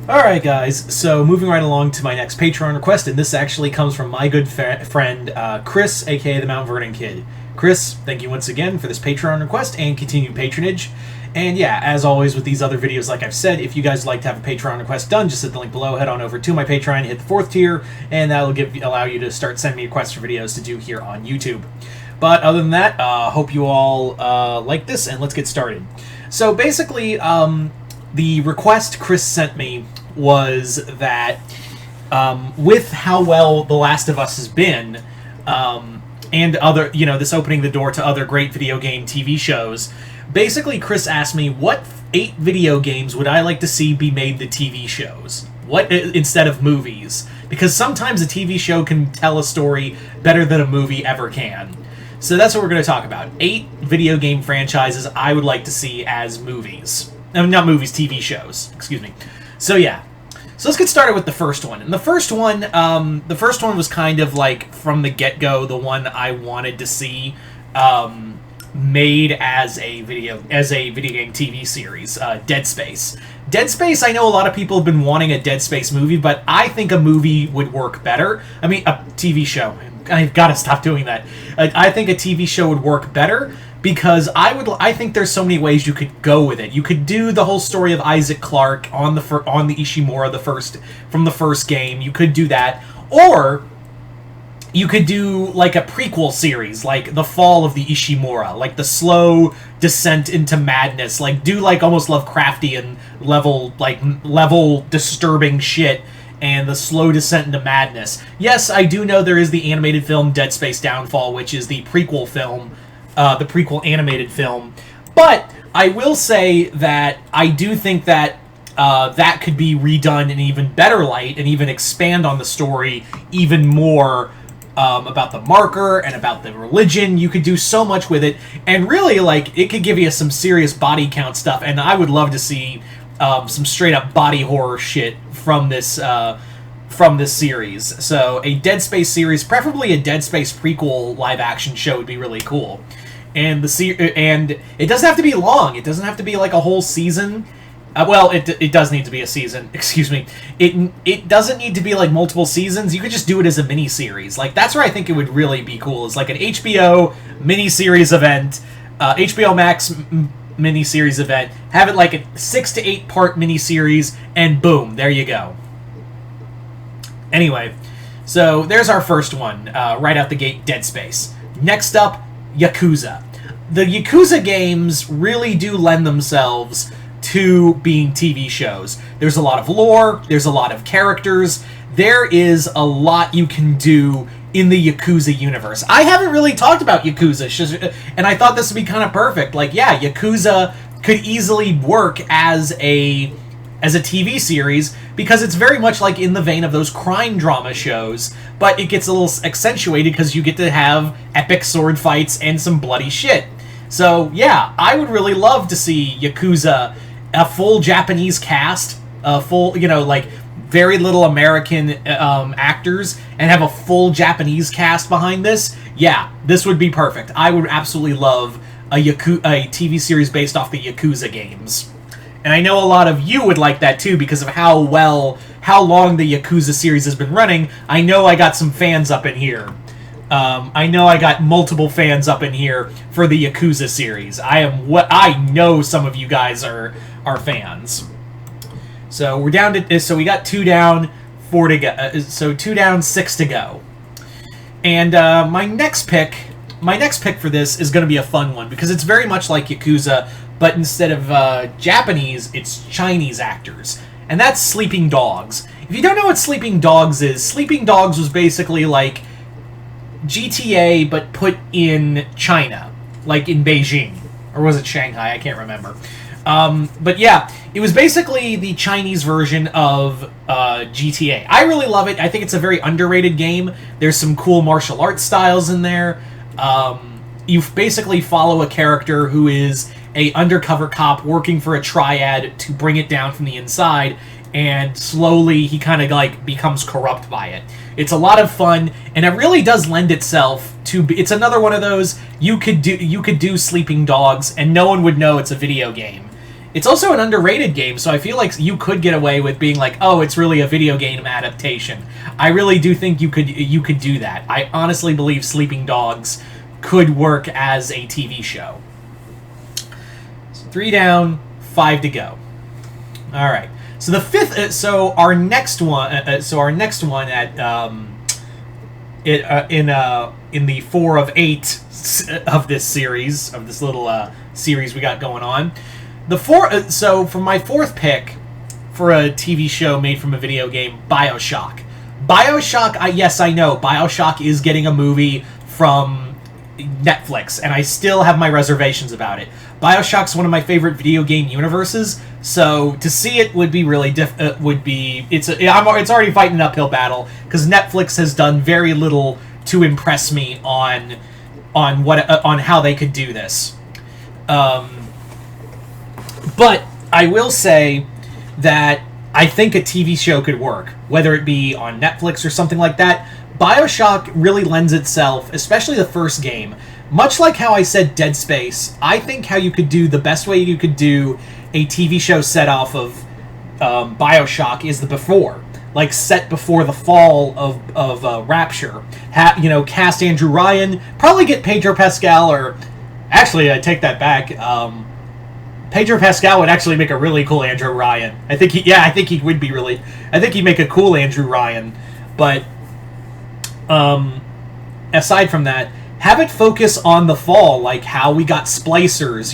Alright guys, so moving right along to my next Patreon request, and this actually comes from my good friend Chris, aka the Mount Vernon Kid. Chris, thank you once again for this Patreon request and continued patronage. And yeah, as always with these other videos, like I've said, if you guys would like to have a Patreon request done, just hit the link below, head on over to my Patreon, hit the 4th tier, and that'll allow you to start sending me requests for videos to do here on YouTube. But other than that, hope you all like this, and let's get started. So basically, the request Chris sent me was that with how well The Last of Us has been, and other, this opening the door to other great video game TV shows, basically Chris asked me, what 8 video games would I like to see be made the TV shows? What instead of movies? Because sometimes a TV show can tell a story better than a movie ever can. So that's what we're going to talk about. 8 video game franchises I would like to see as movies. Not movies, TV shows. Excuse me. So yeah. So let's get started with the first one. And the first one was kind of like from the get-go the one I wanted to see made as a video game TV series. Dead Space. Dead Space, I know a lot of people have been wanting a Dead Space movie, but I think a movie would work better. I mean, a TV show. I've got to stop doing that. I think a TV show would work better because I think there's so many ways you could go with it. You could do the whole story of Isaac Clarke on the Ishimura from the first game. You could do that, or you could do like a prequel series, like the fall of the Ishimura, like the slow descent into madness, like do like almost Lovecraftian level disturbing shit. And the slow descent into madness. Yes, I do know there is the animated film Dead Space Downfall, which is the prequel film, the prequel animated film. But I will say that I do think that that could be redone in even better light and even expand on the story even more about the marker and about the religion. You could do so much with it. And really, like, it could give you some serious body count stuff. And I would love to see some straight-up body horror shit from this series. So a Dead Space series, preferably a Dead Space prequel live-action show, would be really cool. And and it doesn't have to be long. It doesn't have to be like a whole season. Well, it does need to be a season. Excuse me. It doesn't need to be like multiple seasons. You could just do it as a mini-series. Like, that's where I think it would really be cool. It's like an HBO mini-series event, HBO Max mini-series event. Have it like a 6 to 8 part mini-series, and boom, there you go. Anyway, so there's our first one, right out the gate, Dead Space. Next up, Yakuza. The Yakuza games really do lend themselves to being TV shows. There's a lot of lore, there's a lot of characters, there is a lot you can do in the Yakuza universe. I haven't really talked about Yakuza, and I thought this would be kind of perfect. Like, yeah, Yakuza could easily work as a TV series because it's very much like in the vein of those crime drama shows, but it gets a little accentuated because you get to have epic sword fights and some bloody shit. So, yeah, I would really love to see Yakuza, a full Japanese cast, a full, like, very little American actors, and have a full Japanese cast behind this. Yeah, this would be perfect. I would absolutely love a TV series based off the Yakuza games. And I know a lot of you would like that too because of how long the Yakuza series has been running. I know I got some fans up in here. I know I got multiple fans up in here for the Yakuza series. I know some of you guys are fans. So we're down to, so we got 2 down, 4 to go. So 2 down, 6 to go. And my next pick for this is going to be a fun one because it's very much like Yakuza, but instead of Japanese, it's Chinese actors. And that's Sleeping Dogs. If you don't know what Sleeping Dogs is, Sleeping Dogs was basically like GTA, but put in China, like in Beijing. Or was it Shanghai? I can't remember. But yeah, it was basically the Chinese version of GTA. I really love it. I think it's a very underrated game. There's some cool martial arts styles in there. You basically follow a character who is a undercover cop working for a triad to bring it down from the inside, and slowly he kind of like becomes corrupt by it. It's a lot of fun, and it really does lend itself to. It's another one of those you could do Sleeping Dogs, and no one would know it's a video game. It's also an underrated game, so I feel like you could get away with being like, oh, it's really a video game adaptation. I really do think you could do that. I honestly believe Sleeping Dogs could work as a TV show. So 3 down, 5 to go. All right. So the fifth. So our next one. Our next one at in the 4 of 8 of this series, of this little series we got going on. The so for my fourth pick for a TV show made from a video game, Bioshock. Bioshock. Yes, I know Bioshock is getting a movie from Netflix, and I still have my reservations about it. Bioshock's one of my favorite video game universes, so to see it would be really it's already fighting an uphill battle because Netflix has done very little to impress me on how they could do this. But I will say that I think a TV show could work, whether it be on Netflix or something like that. Bioshock really lends itself, especially the first game, much like how I said Dead Space. I think the best way you could do a TV show set off of Bioshock is the before. Like, set before the fall of Rapture. Cast Andrew Ryan, probably get Pedro Pascal, or... Actually, I take that back. Pedro Pascal would actually make a really cool Andrew Ryan. I think he would be really... I think he'd make a cool Andrew Ryan. But, aside from that, have it focus on the fall, like how we got splicers,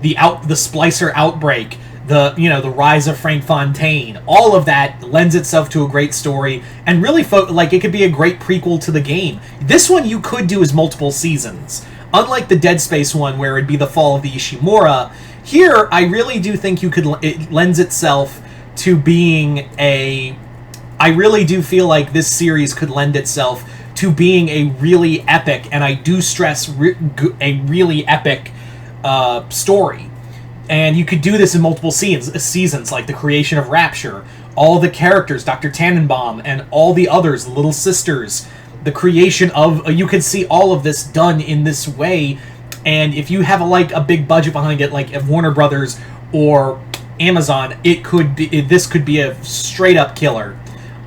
the splicer outbreak, the rise of Frank Fontaine. All of that lends itself to a great story, and really, it could be a great prequel to the game. This one you could do as multiple seasons. Unlike the Dead Space one, where it'd be the fall of the Ishimura, here, I really do think it lends itself to being I really do feel like this series could lend itself to being a really epic, and I do stress a really epic story. And you could do this in multiple seasons, like the creation of Rapture, all the characters, Dr. Tannenbaum, and all the others, the Little Sisters, the creation of... you could see all of this done in this way, and if you have a big budget behind it, like Warner Brothers or Amazon, this could be a straight-up killer.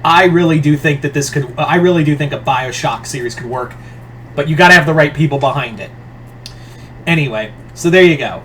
I really do think a Bioshock series could work, but you gotta have the right people behind it. Anyway, so there you go.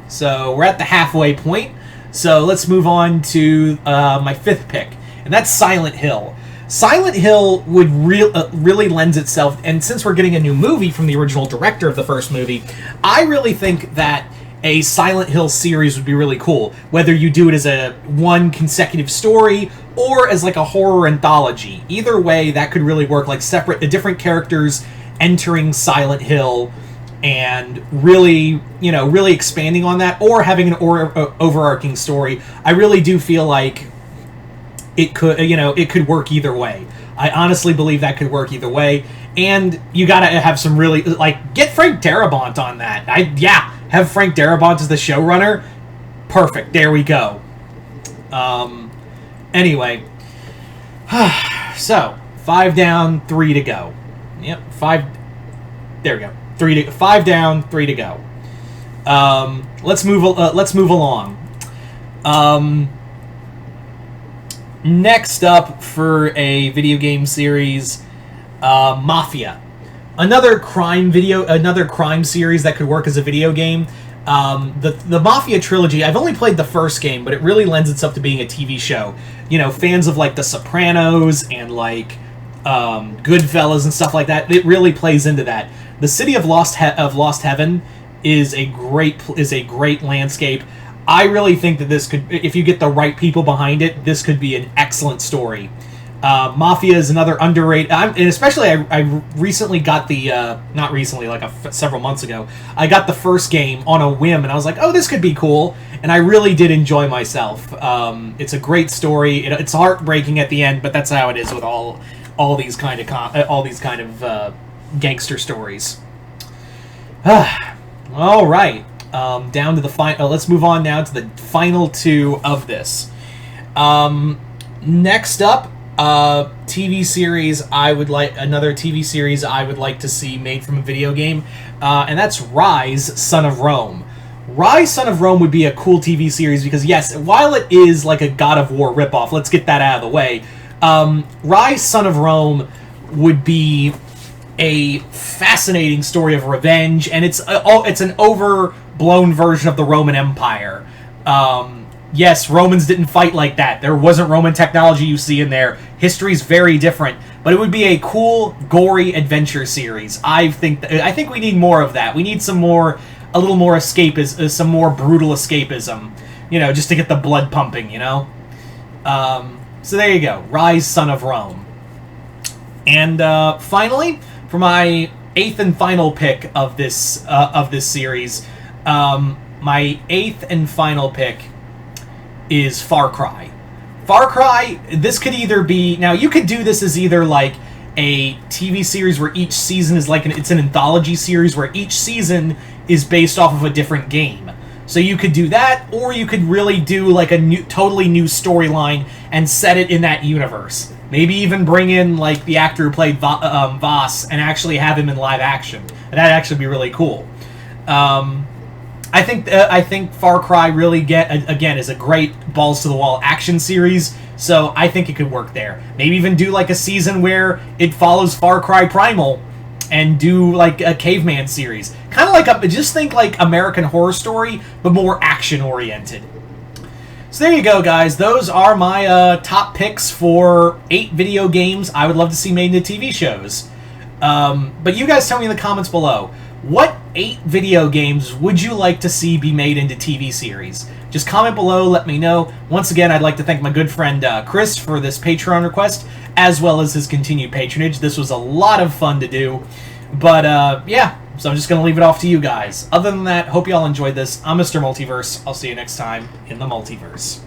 So we're at the halfway point, so let's move on to my fifth pick, and that's Silent Hill. Silent Hill would really lends itself, and since we're getting a new movie from the original director of the first movie, I really think that a Silent Hill series would be really cool. Whether you do it as a one consecutive story or as like a horror anthology. Either way, that could really work, like different characters entering Silent Hill and really expanding on that, or having an overarching story. I really do feel like it could work either way. I honestly believe that could work either way. And you gotta have some really, get Frank Darabont on that. Have Frank Darabont as the showrunner. Perfect. There we go. Anyway. So, 5 down, 3 to go. Yep, 5. There we go. 5 down, 3 to go. Let's move along. Next up for a video game series, Mafia. Another crime series that could work as a video game. The Mafia trilogy, I've only played the first game, but it really lends itself to being a TV show. Fans of The Sopranos and Goodfellas and stuff like that, it really plays into that. The city of Lost Heaven is a great landscape. I really think that this could, if you get the right people behind it, this could be an excellent story. Mafia is another underrated, and especially I recently got not recently, several months ago, I got the first game on a whim, and I was like, oh, this could be cool, and I really did enjoy myself. It's a great story. It's heartbreaking at the end, but that's how it is with all these kind of gangster stories. All right. Down to the final. Let's move on now to the final two of this. Next up, TV series another TV series I would like to see made from a video game, and that's Ryse, Son of Rome. Ryse, Son of Rome would be a cool TV series because, yes, while it is like a God of War ripoff, let's get that out of the way, Ryse, Son of Rome would be a fascinating story of revenge, and it's an overblown version of the Roman Empire. Yes, Romans didn't fight like that. There wasn't Roman technology you see in there. History's very different, but it would be a cool, gory adventure series. I think we need more of that. We need a little more escapism, some more brutal escapism, just to get the blood pumping, So there you go, Ryse, Son of Rome. And finally, for my 8th and final pick of this series, my 8th and final pick is Far Cry. Far Cry, this could either be... Now, you could do this as either, like, a TV series where each season is like... It's an anthology series where each season is based off of a different game. So you could do that, or you could really do, like, a totally new storyline and set it in that universe. Maybe even bring in, like, the actor who played Voss and actually have him in live action. That'd actually be really cool. I think Far Cry really is a great balls to the wall action series, so I think it could work there. Maybe even do like a season where it follows Far Cry Primal and do like a caveman series. Kind of like just think like American Horror Story, but more action oriented. So there you go, guys. Those are my top picks for 8 video games I would love to see made into TV shows. But you guys tell me in the comments below, what 8 video games would you like to see be made into TV series? Just comment below, let me know. Once again, I'd like to thank my good friend Chris for this Patreon request, as well as his continued patronage. This was a lot of fun to do. But, yeah, so I'm just going to leave it off to you guys. Other than that, hope you all enjoyed this. I'm Mr. Multiverse. I'll see you next time in the Multiverse.